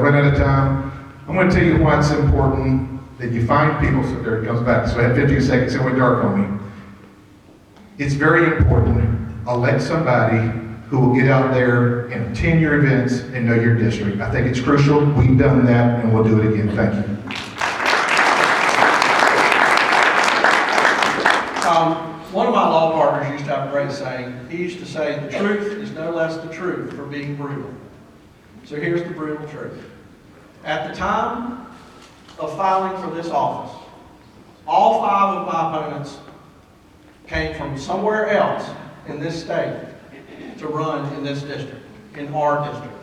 Run out of time. I'm going to tell you why it's important that you find people. So there it comes back. So I had 15 seconds. It went dark on me. It's very important. Elect somebody who will get out there and attend your events and know your district. I think it's crucial. We've done that, and we'll do it again. Thank you. One of my law partners used to have a great saying. He used to say, the truth is no less the truth for being brutal. So here's the brutal truth. At the time of filing for this office, all 5 of my opponents came from somewhere else in this state to run in this district, in our district.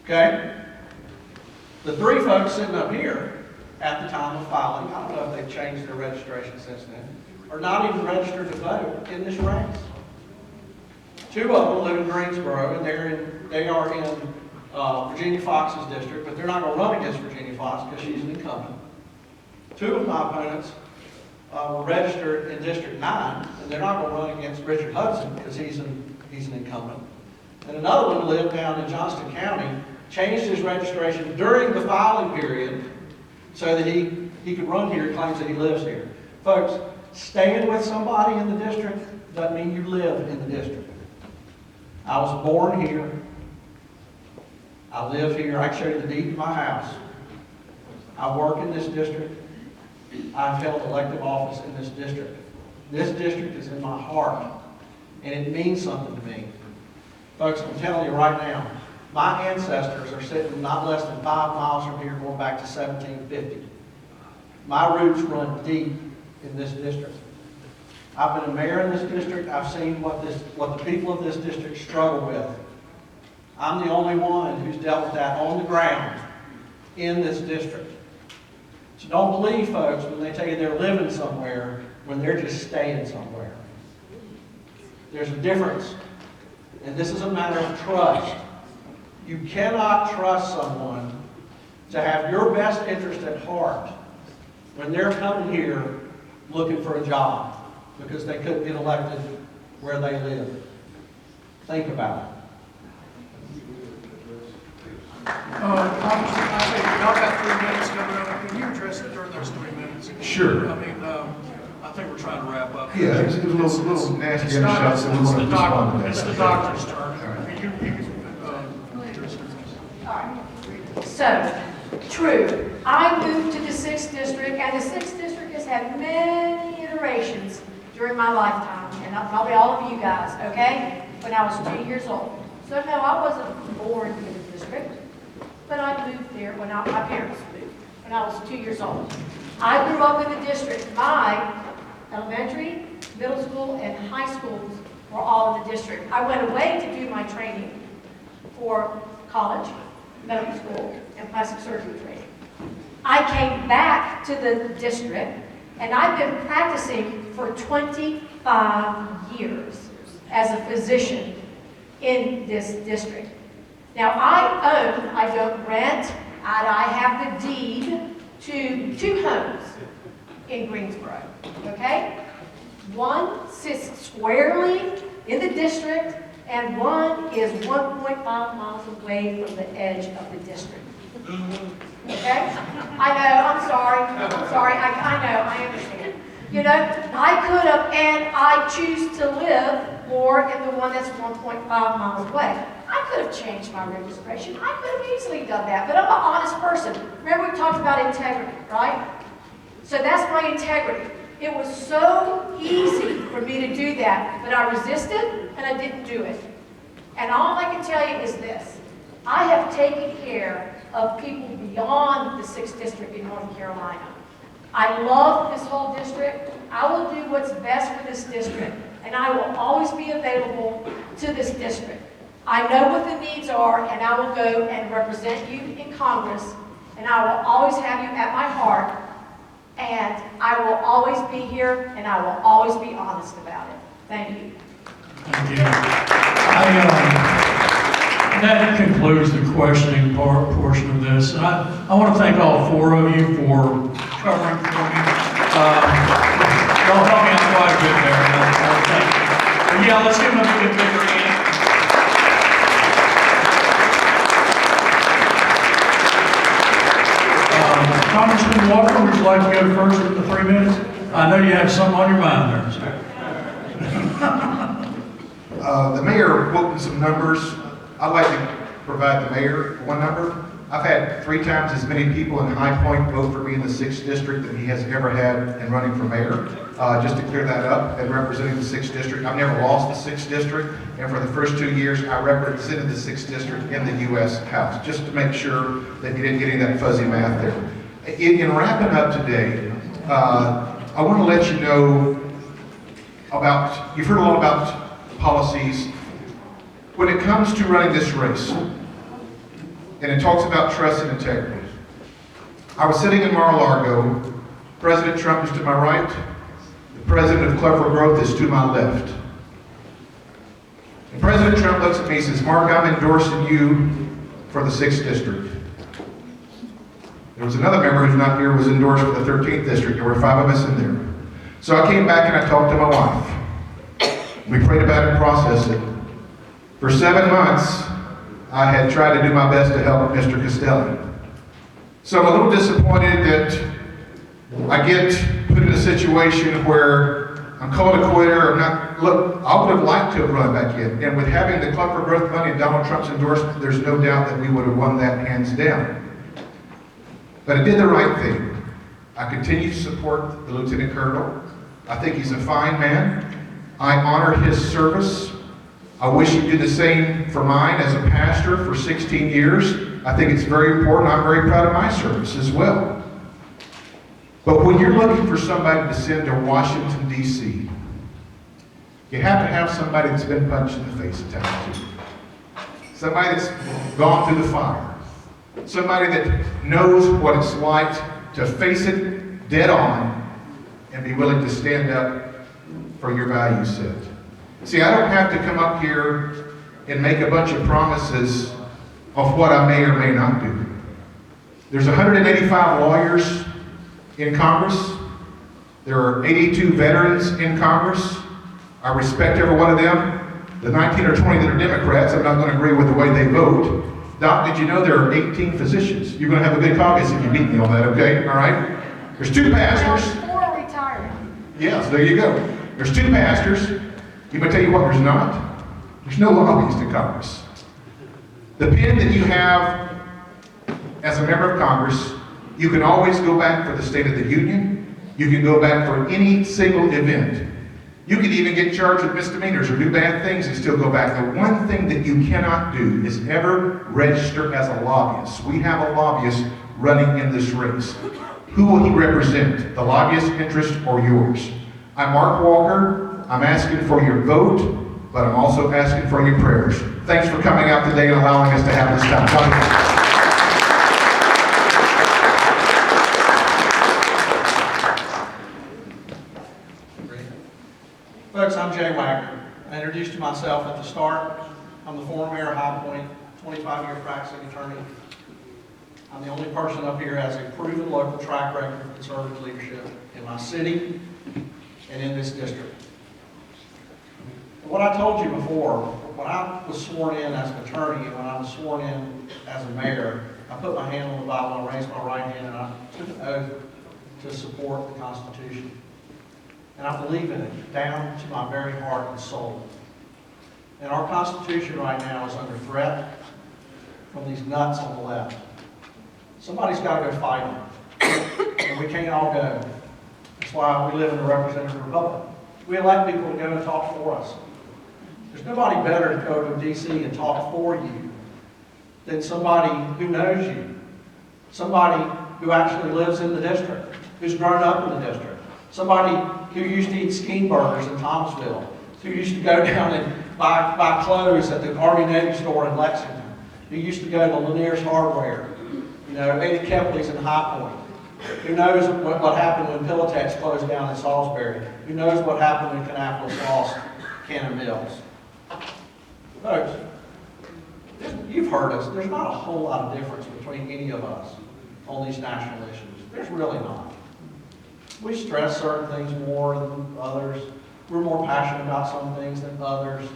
Okay? The 3 folks sitting up here at the time of filing, I don't know if they've changed their registration since then, are not even registered to vote in this race. 2 of them live in Greensboro, and they are in Virginia Fox's district, but they're not going to run against Virginia Fox because she's an incumbent. 2 of my opponents were registered in District 9, and they're not going to run against Richard Hudson because he's an incumbent. And another one lived down in Johnston County, changed his registration during the filing period so that he could run here, claims that he lives here. Folks, staying with somebody in the district doesn't mean you live in the district. I was born here. I live here. I can show you the deed to my house. I work in this district. I've held elective office in this district. This district is in my heart, and it means something to me. Folks, I'm telling you right now, my ancestors are sitting not less than 5 miles from here going back to 1750. My roots run deep in this district. I've been a mayor in this district. I've seen what the people of this district struggle with. I'm the only one who's dealt with that on the ground in this district. So don't believe folks when they tell you they're living somewhere when they're just staying somewhere. There's a difference. And this is a matter of trust. You cannot trust someone to have your best interest at heart when they're coming here looking for a job because they couldn't get elected where they live. Think about it. Congressman, I think y'all got 3 minutes coming up. Can you address it during those 3 minutes? Sure. I mean, I think we're trying to wrap up. Yeah, it was a little nasty gunshots that we want to respond to that. It's the doctor's turn. So, true. I moved to the 6th district, and the 6th district has had many iterations during my lifetime, and probably all of you guys, okay? When I was 2 years old. So no, I wasn't born in the district, but I moved there when my parents moved, when I was 2 years old. I grew up in the district. My elementary, middle school, and high schools were all in the district. I went away to do my training for college, medical school, and plastic surgery training. I came back to the district, and I've been practicing for 25 years as a physician in this district. Now I don't rent, and I have the deed to 2 homes in Greensboro, okay? One sits squarely in the district, and one is 1.5 miles away from the edge of the district. Okay? I know, I'm sorry, I know, I understand. You know, I could have, and I choose to live more in the one that's 1.5 miles away. I could have changed my registration. I could have easily done that, but I'm an honest person. Remember we talked about integrity, right? So that's my integrity. It was so easy for me to do that, but I resisted and I didn't do it. And all I can tell you is this. I have taken care of people beyond the 6th district in North Carolina. I love this whole district. I will do what's best for this district, and I will always be available to this district. I know what the needs are, and I will go and represent you in Congress, and I will always have you at my heart, and I will always be here, and I will always be honest about it. Thank you. Thank you. That concludes the questioning portion of this. And I want to thank all 4 of you for covering for me. Y'all helped me out quite a bit there. Thank you. Yeah, let's give them a big hand. Congressman Walker, would you like to go first with the 3 minutes? I know you have something on your mind there, sir. The mayor quoted some numbers. I'd like to provide the mayor one number. I've had 3 times as many people in High Point vote for me in the 6th district than he has ever had in running for mayor. Just to clear that up, and representing the 6th district, I've never lost the 6th district, and for the first 2 years, I represented the 6th district in the U.S. House, just to make sure that you didn't get any of that fuzzy math there. In wrapping up today, I want to let you know about, you've heard a lot about policies. When it comes to running this race, and it talks about trust and integrity. I was sitting in Mar-a-Lago. President Trump is to my right. The president of Clever Growth is to my left. And President Trump looks at me and says, Mark, I'm endorsing you for the 6th district. There was another member who's not here who was endorsed for the 13th district. There were 5 of us in there. So I came back and I talked to my wife. We prayed about it and processed it. For 7 months, I had tried to do my best to help Mr. Castelli. So I'm a little disappointed that I get put in a situation where I'm called a quitter. Look, I would have liked to have run back in. And with having the Club for Growth money and Donald Trump's endorsement, there's no doubt that we would have won that hands down. But I did the right thing. I continue to support the Lieutenant Colonel. I think he's a fine man. I honor his service. I wish he'd do the same for mine as a pastor for 16 years. I think it's very important. I'm very proud of my service as well. But when you're looking for somebody to send to Washington, D.C., you have to have somebody that's been punched in the face at times too. Somebody that's gone through the fire. Somebody that knows what it's like to face it dead on and be willing to stand up for your value set. See, I don't have to come up here and make a bunch of promises of what I may or may not do. There's 185 lawyers in Congress. There are 82 veterans in Congress. I respect every one of them. The 19 or 20 that are Democrats, I'm not going to agree with the way they vote. Doc, did you know there are 18 physicians? You're going to have a good caucus if you beat me on that, okay? All right? There's 2 pastors. 4 retired. Yes, there you go. There's 2 pastors. I'm going to tell you what, there's not. There's no lobbyists in Congress. The pen that you have as a member of Congress, you can always go back for the State of the Union. You can go back for any single event. You can even get charged with misdemeanors or do bad things and still go back. The one thing that you cannot do is ever register as a lobbyist. We have a lobbyist running in this race. Who will he represent? The lobbyist interest or yours? I'm Mark Walker. I'm asking for your vote, but I'm also asking for your prayers. Thanks for coming out today and allowing us to have this time. Folks, I'm Jay Wagner. I introduced myself at the start. I'm the former mayor of High Point, 25-year practicing attorney. I'm the only person up here who has a proven local track record of conservative leadership in my city and in this district. What I told you before, when I was sworn in as an attorney and when I was sworn in as a mayor, I put my hand on the Bible, I raised my right hand, and I took an oath to support the Constitution. And I believe in it, down to my very heart and soul. And our Constitution right now is under threat from these nuts on the left. Somebody's got to go fight them. And we can't all go. That's why we live in a representative republic. We elect people to go and talk for us. There's nobody better to go to D.C. and talk for you than somebody who knows you. Somebody who actually lives in the district, who's grown up in the district. Somebody who used to eat Skeen burgers in Thomasville, who used to go down and buy clothes at the Army Navy store in Lexington, who used to go to Lanier's Hardware, ate at Kepley's in High Point, who knows what happened when Pilatex closed down in Salisbury, who knows what happened when Kannapolis lost Cannon Mills. Folks, you've heard us. There's not a whole lot of difference between any of us on these national issues. There's really not. We stress certain things more than others. We're more passionate about some things than others.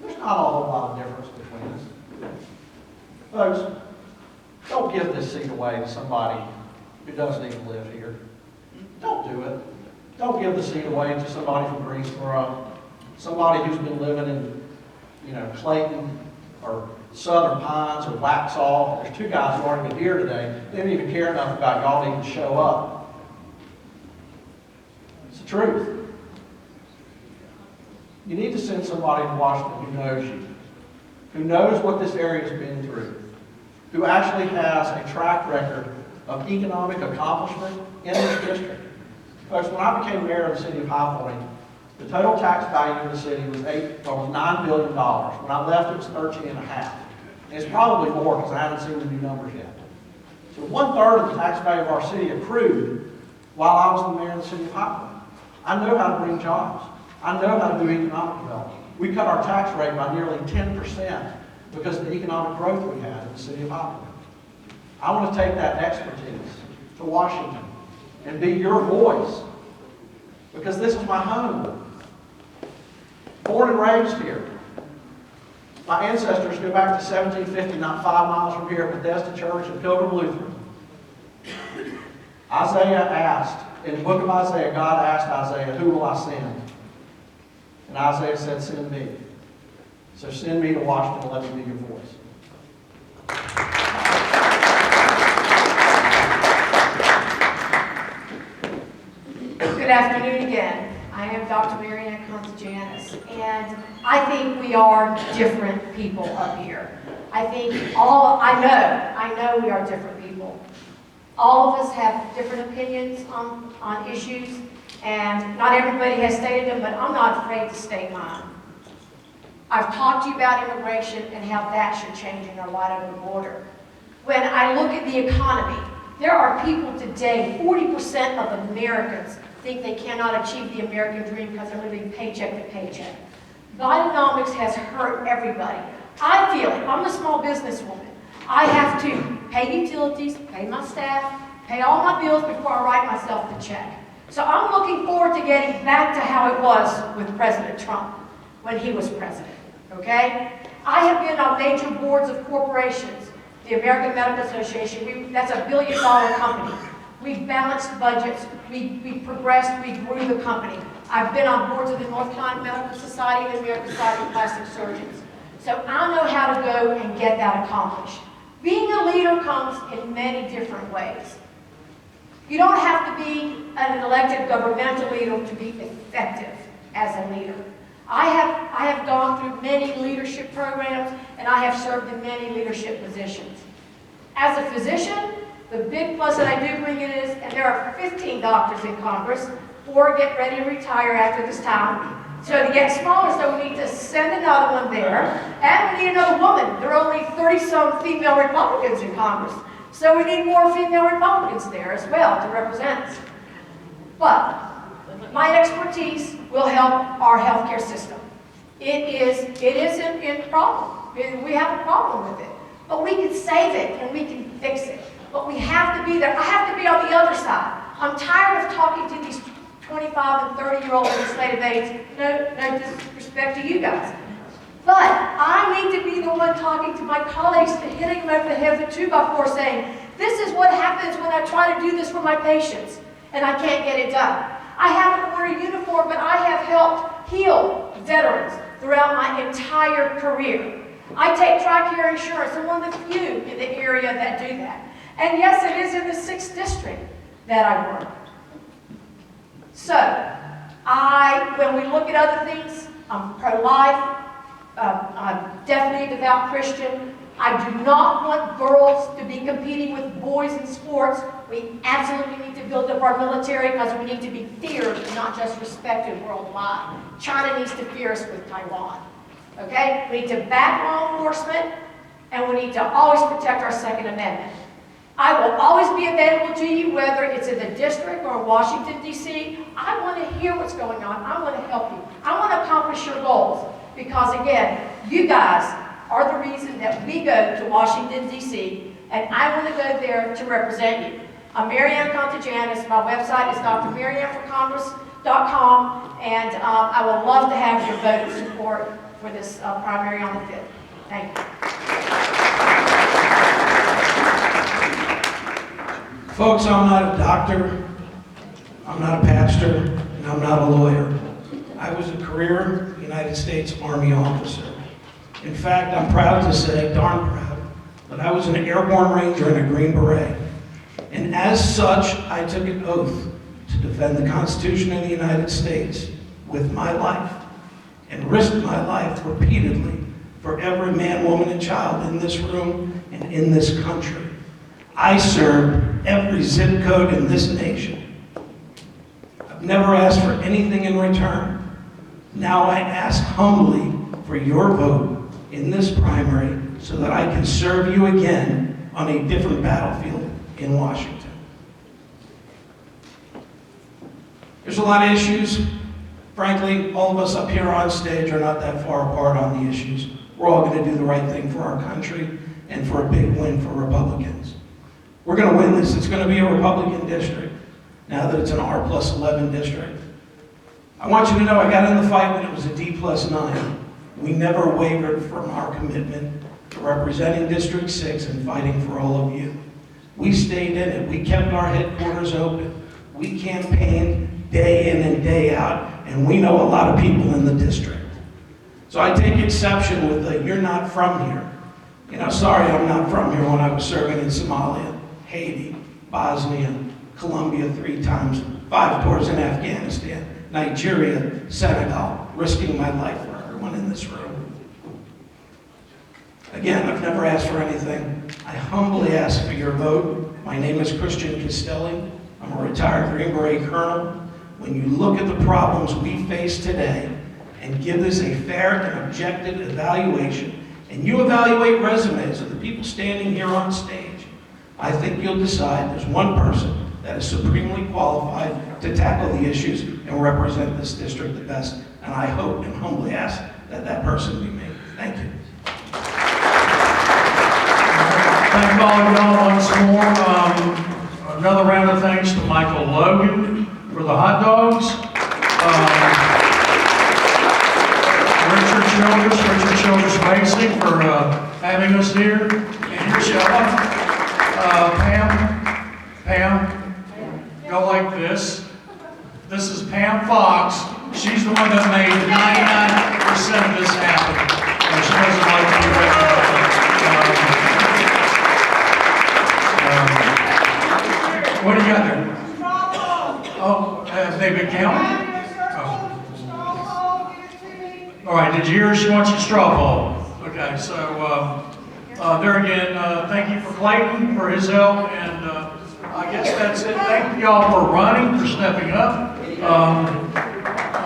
There's not a whole lot of difference between us. Folks, don't give this seat away to somebody who doesn't even live here. Don't do it. Don't give the seat away to somebody from Greensboro, somebody who's been living in, Clayton or Southern Pines or Waxhaw. There's two guys who aren't even here today. They didn't even care enough about y'all to even show up. It's the truth. You need to send somebody to Washington who knows you, who knows what this area has been through, who actually has a track record of economic accomplishment in this district. Folks, when I became mayor of the city of High Point, the total tax value of the city was $9 billion. When I left, it was 13 and a half. And it's probably more because I haven't seen the new numbers yet. So 1/3 of the tax value of our city accrued while I was the mayor of the city of High Point. I know how to bring jobs. I know how to do economic development. We cut our tax rate by nearly 10% because of the economic growth we had in the city of High Point. I want to take that expertise to Washington and be your voice, because this is my home. Born and raised here. My ancestors go back to 1750, not 5 miles from here, at Bethesda Church and Pilgrim Lutheran. Isaiah asked, in the book of Isaiah, God asked Isaiah, who will I send? And Isaiah said, send me. So send me to Washington and let me be your voice. Good afternoon again. I am Dr. Mary Ann Contagianis, and I think we are different people up here. I know we are different people. All of us have different opinions on issues, and not everybody has stated them, but I'm not afraid to state mine. I've talked to you about immigration and how that should change in our light over the border. When I look at the economy, there are people today, 40% of Americans think they cannot achieve the American dream because they're living paycheck to paycheck. Bidenomics has hurt everybody. I feel it. I'm a small businesswoman. I have to pay utilities, pay my staff, pay all my bills before I write myself the check. So I'm looking forward to getting back to how it was with President Trump when he was president, okay? I have been on major boards of corporations, the American Medical Association, that's $1 billion company. We've balanced budgets, we progressed, we grew the company. I've been on boards of the North Carolina Medical Society and the American Society of Plastic Surgeons. So I know how to go and get that accomplished. Being a leader comes in many different ways. You don't have to be an elected governmental leader to be effective as a leader. I have gone through many leadership programs, and I have served in many leadership positions. As a physician, the big plus that I do bring in is, and there are 15 doctors in Congress, 4 get ready to retire after this time. So to get smaller, so we need to send another one there, and we need another woman. There are only 30-some female Republicans in Congress. So we need more female Republicans there as well to represent us. But my expertise will help our healthcare system. It isn't in problem. We have a problem with it. But we can save it and we can fix it. But we have to be there. I have to be on the other side. I'm tired of talking to these 25 and 30-year-old legislative aides. No disrespect to you guys. But I need to be the one talking to my colleagues and hitting them over the head with a 2x4 saying, this is what happens when I try to do this for my patients and I can't get it done. I haven't worn a uniform, but I have helped heal veterans throughout my entire career. I take TRICARE insurance. I'm one of the few in the area that do that. And yes, it is in the 6th district that I work. So, when we look at other things, I'm pro-life. I'm definitely a devout Christian. I do not want girls to be competing with boys in sports. We absolutely need to build up our military because we need to be feared and not just respected worldwide. China needs to fear us with Taiwan. Okay? We need to back law enforcement, and we need to always protect our Second Amendment. I will always be available to you, whether it's in the district or Washington, D.C. I want to hear what's going on. I want to help you. I want to accomplish your goals. Because again, you guys are the reason that we go to Washington, D.C., and I want to go there to represent you. I'm Mary Ann Contagianis. My website is drmaryanneforcongress.com, and I would love to have your vote of support for this primary on the 5th. Thank you. Folks, I'm not a doctor, I'm not a pastor, and I'm not a lawyer. I was a career United States Army officer. In fact, I'm proud to say, darn proud, that I was an airborne ranger and a Green Beret. And as such, I took an oath to defend the Constitution of the United States with my life and risked my life repeatedly for every man, woman, and child in this room and in this country. I served every zip code in this nation. I've never asked for anything in return. Now I ask humbly for your vote in this primary so that I can serve you again on a different battlefield in Washington. There's a lot of issues. Frankly, all of us up here on stage are not that far apart on the issues. We're all going to do the right thing for our country and for a big win for Republicans. We're going to win this. It's going to be a Republican district now that it's an R+11 district. I want you to know I got in the fight when it was a D+9. We never wavered from our commitment to representing District 6 and fighting for all of you. We stayed in it. We kept our headquarters open. We campaigned day in and day out, and we know a lot of people in the district. So I take exception with the, you're not from here. You know, sorry, I'm not from here when I was serving in Somalia, Haiti, Bosnia, Colombia 3 times, 5 tours in Afghanistan, Nigeria, Senegal, risking my life for everyone in this room. Again, I've never asked for anything. I humbly ask for your vote. My name is Christian Castelli. I'm a retired Green Beret colonel. When you look at the problems we face today and give this a fair and objective evaluation, and you evaluate resumes of the people standing here on stage, I think you'll decide there's one person that is supremely qualified to tackle the issues and represent this district the best. And I hope and humbly ask that that person be me. Thank you. Thank all of y'all once more. Another round of thanks to Michael Logan for the hot dogs. Richard Childress Racing for having us here. And here's Shella. Pam, go like this. This is Pam Fox. She's the one that made 99% of this happen. She doesn't like to be recognized. What do you got there? Oh, have they been counted? Oh. All right, did you hear she wants your straw poll? Okay, so there again, thank you for Clayton for his help, and I guess that's it. Thank y'all for running, for stepping up.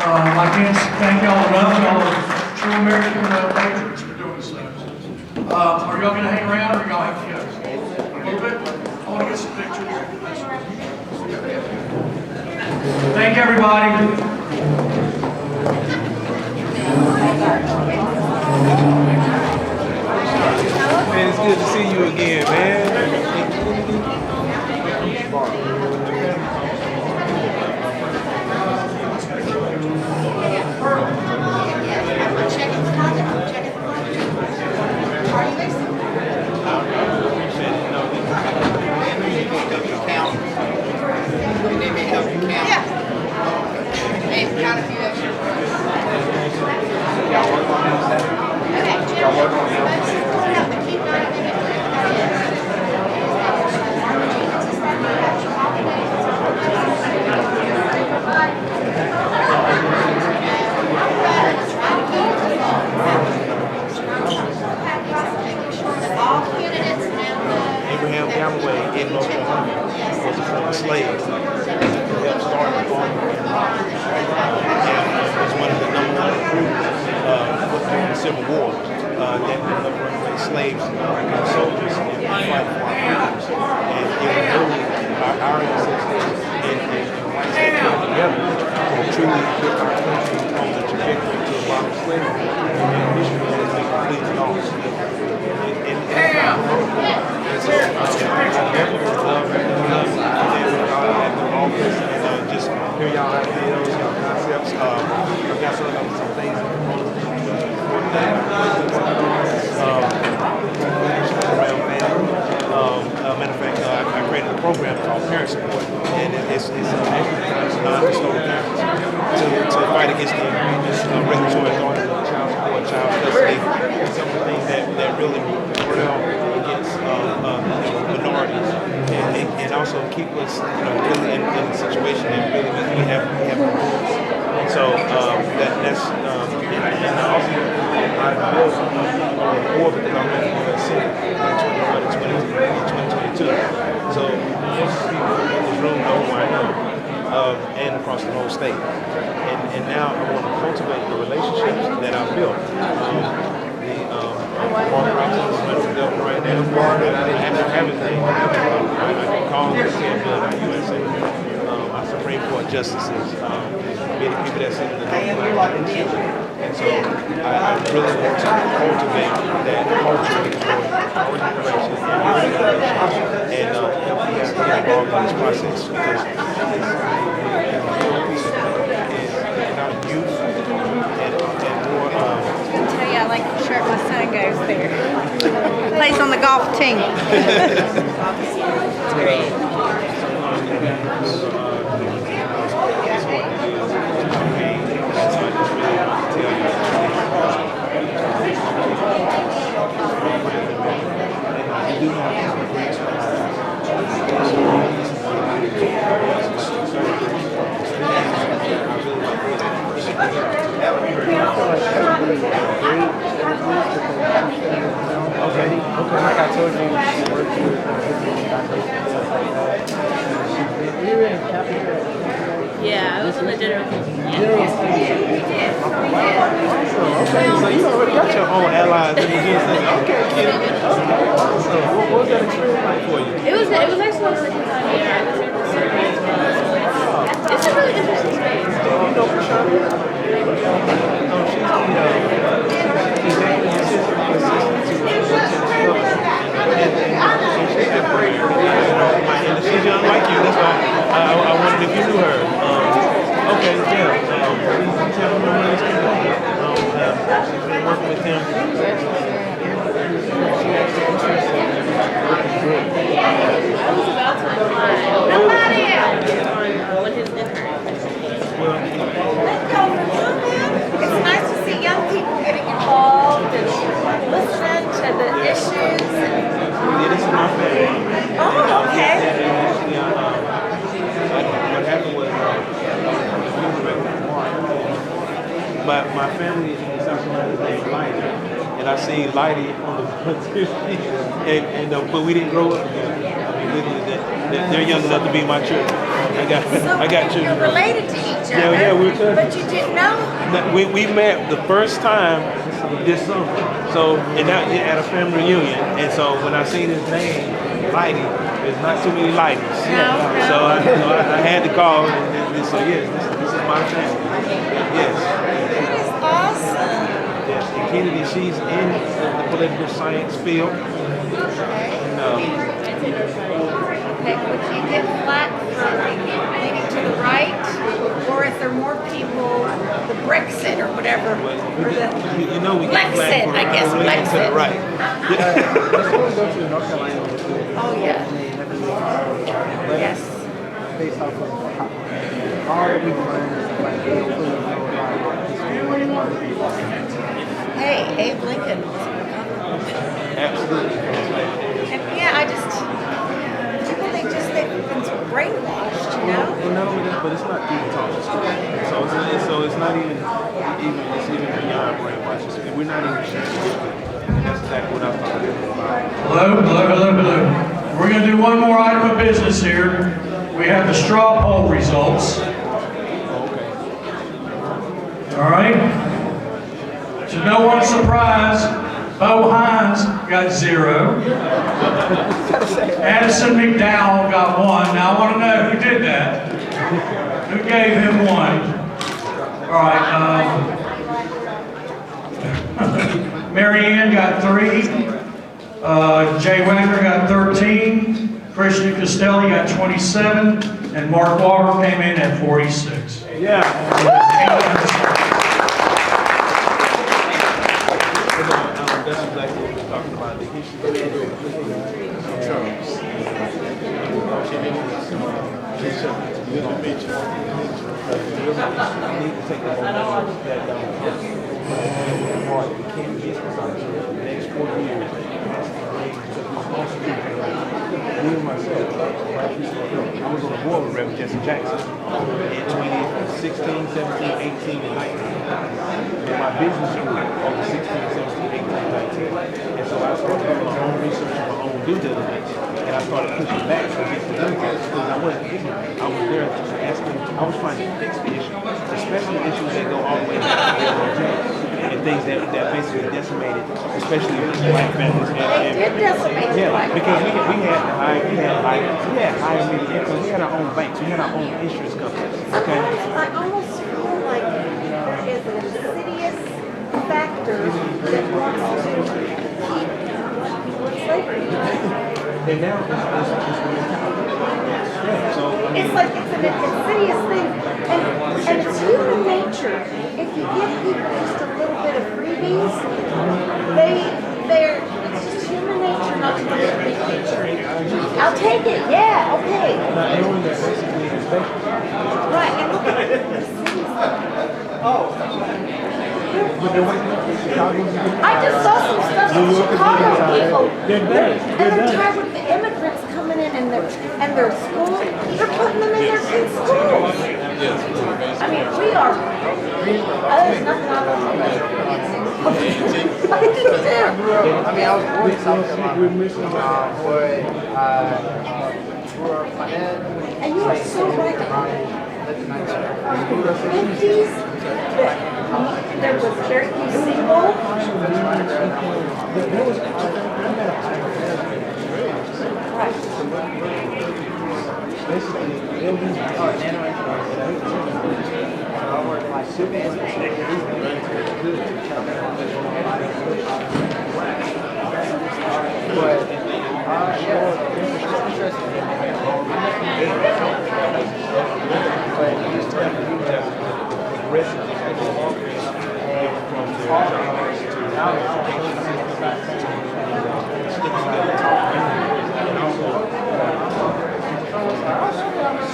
I can't thank y'all enough. Y'all are true American patriots for doing so. Are y'all going to hang around, or y'all have to go? A little bit? I want to get some pictures. Thank everybody. Man, it's good to see you again, man. Matter of fact, I created program called Parent Support, and it's actually non-custodial parents to fight against the regulatory authority of child support, child custody, and some of the things that really rail against minorities, and also keep us really in a situation that really means we have rules. And so that's and also I built more because I'm running for the Senate in 2022. So most people in this room know who I am, and across the whole state. And now I want to cultivate the relationships that I've built. Mark Roxon is running for governor right now. I don't have his name. I can call him and say USA. Our Supreme Court justices, many people that sit in the and so I really want to cultivate that culture of integration and help you guys get involved in this process because our youth and more. I tell you, I like the shirt my son goes there. Plays on the golf team. Okay, like I told you, she works with Yeah, it was on the dinner. Okay, so you already got your own allies in the business. Okay, so what was that experience like for you? It was actually a really good time here. I was here to serve as well. It's a really interesting space. You know for sure? No, she's the executive assistant to and she's young like you. That's why I wondered if you knew her. Okay, yeah. She's having a really good day. She's been working with him. I was about to apply on his dinner. It's nice to see young people getting involved and listening to the issues. Yeah, this is my family. Oh, okay. What happened was my family in South Carolina is named Lighty, and I seen Lighty on the and but we didn't grow up together. I mean, literally, they're young enough to be my children. I got children. You're related to each other. Yeah, we're cousins. But you didn't know? We met the first time this summer. So, and now at a family reunion. And so when I seen his name, Lighty, there's not too many Lighties. No. So I had to call and so yes, this is my family. Yes. That is awesome. Yes. And Kennedy, she's in the political science field. Okay, would you get flack for leaning to the right? Or is there more people, the Brexit or whatever? Or the You know we get Blexit, flack for I guess, leaning to Blexit. the right. Oh, yeah. Yes. Based off of all the people like Bill Clinton, Hey, Abe Lincoln was a Republican. Absolutely. And yeah, people, they've been brainwashed, you know? Well, not only that, but it's not even talking story. So it's not even beyond brainwashing. We're not even sure. And that's exactly what I'm talking about. Hello. We're going to do one more item of business here. We have the straw poll results. Okay. All right. To no one's surprise, Bo Hines got 0. Addison McDowell got 1. Now I want to know who did that. Who gave him 1? All right. Mary Ann got 3. Jay Wagner got 13. Christian Costelli got 27. And Mark Walker came in at 46. Yeah. That's exactly what we're talking about. The history of terms. Little Mitch. I need to take the momentum that we can't get for the next 4 years. Me and myself, I was on the board with Reverend Jesse Jackson in 2016, 17, 18, and 19. And my business grew over 16, 17, 18, and 19. And so I started doing my own research and my own due diligence. And I started pushing back against the Democrats because I wasn't ignorant. I was there asking, I was trying to fix the issue, especially issues that go all the way back to LJ and things that basically decimated, especially black families. They did decimate Yeah, black because we families. had higher median income. We had our own banks. We had our own insurance companies. Okay. I almost feel like there is an insidious factor that wants to keep black people in slavery. And now it's the mentality. Yeah, so I mean, It's like it's an insidious thing, and it's human nature. If you give people just a little bit of freebies, it's just human nature not to look at the big picture. I'll take it, yeah, okay. not knowing that basically is special. Right, and look at the cities. But they're waking up in Chicago. I just saw some stuff in Chicago people. They're done. And they're tired with the immigrants coming in and their school. They're putting them in their kids' schools. I mean, we are. There's nothing I don't know. I do too. I mean, I was born in South Carolina, but grew up, my dad. And you are so right. Lived in 50s, there was very few single. I worked like super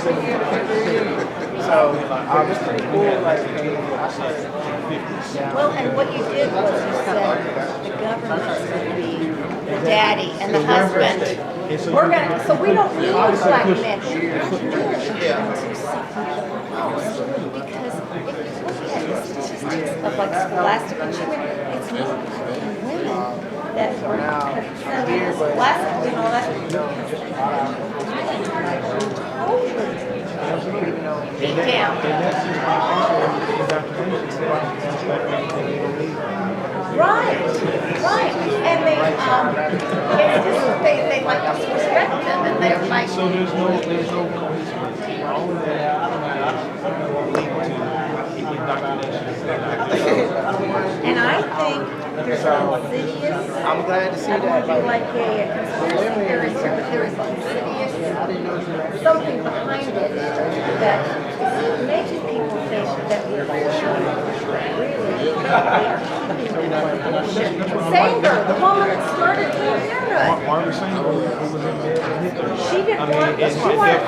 but yeah, so it's pretty cool. Like I started. Well, and what you did was you said the government's going to be the daddy and the husband. We're going to, so we don't need black men. We're into something else. Because if you look at the statistics of like scholastic achievement, it's more women that are sending scholastic and all that. Beat down. Right, and it's just they like disrespect them, and they're like. So there's no coincidence. All of that linked to indoctrination. And I think there's an insidious. I'm glad to see I don't want that. to be like a conspiracy theorist here, but there is insidious something behind it that is making people think that we're really Sanger, the woman that started Planned Parenthood. Why are we saying She didn't want W. Boyce.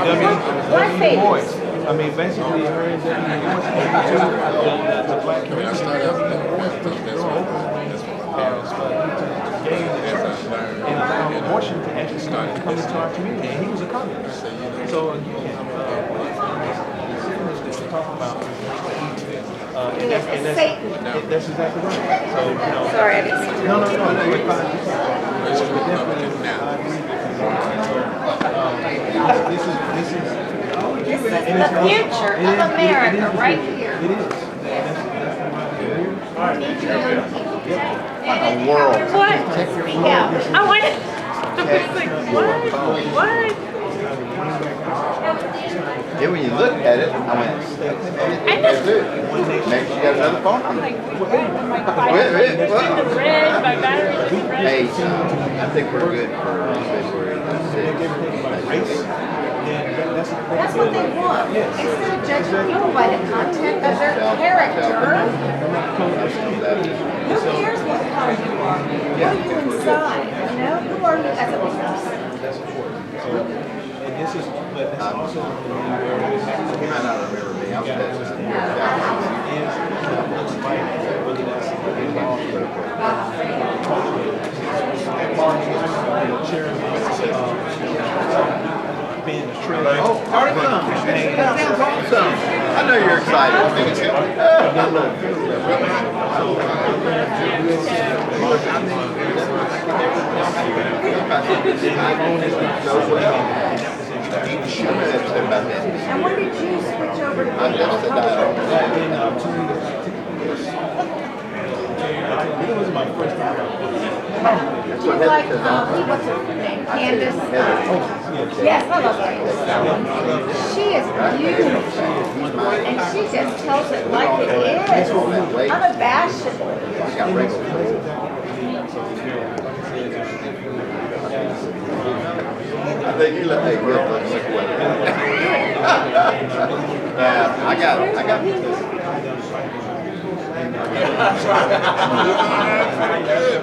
blackface. I mean, basically, her and W. Boyce came to the black community. Gave the church and allowed abortion to actually start to come into our community. And he was a communist. So again, talk about and that's exactly right. So Sorry, I didn't see. no, we're fine. This is the future of America right here. It is. A world. What? Yeah, I want it. I was like, what? Then when you look at it, I went, that's it. Next, you got another phone number. Hey, I think we're good for February 6th. That's what they want. Instead of judging people by the content of their character, who cares what color you are? What are you inside? You know, who are you as a person? That's important. So, and this is He might not remember me. I was being a trailer. Oh, awesome. That sounds awesome. I know you're excited. And when did you switch over to I just said that. It was my first time. Do you like, what's her name, Candace? Yes, I love Candace. She is beautiful, and she just tells it like it is, unabashedly. I think you let me go. Yeah, I got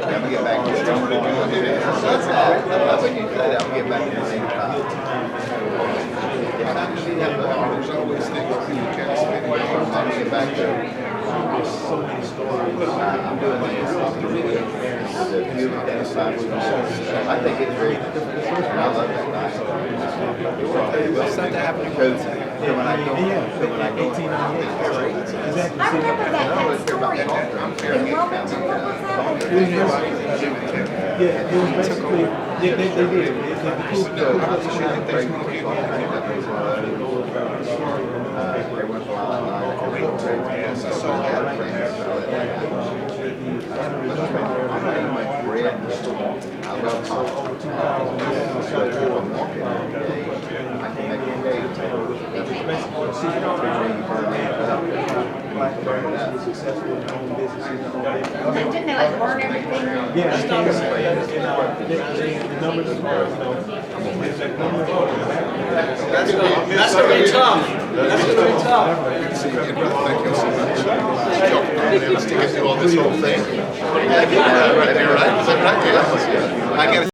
Let me get back to it. I'm get back to the same time. I'm get back to it. I'm doing the view of that side. I think it's very I love that guy. Well, something happened because when I go, I remember that story in Wilmington, what was that? Yeah, it was basically, they did. Didn't they like burn everything? Yeah, the numbers, That's gonna be tough. That's gonna be tough. Thank you so much. Good job for being able to get through all this whole thing. Right? Is that right? I get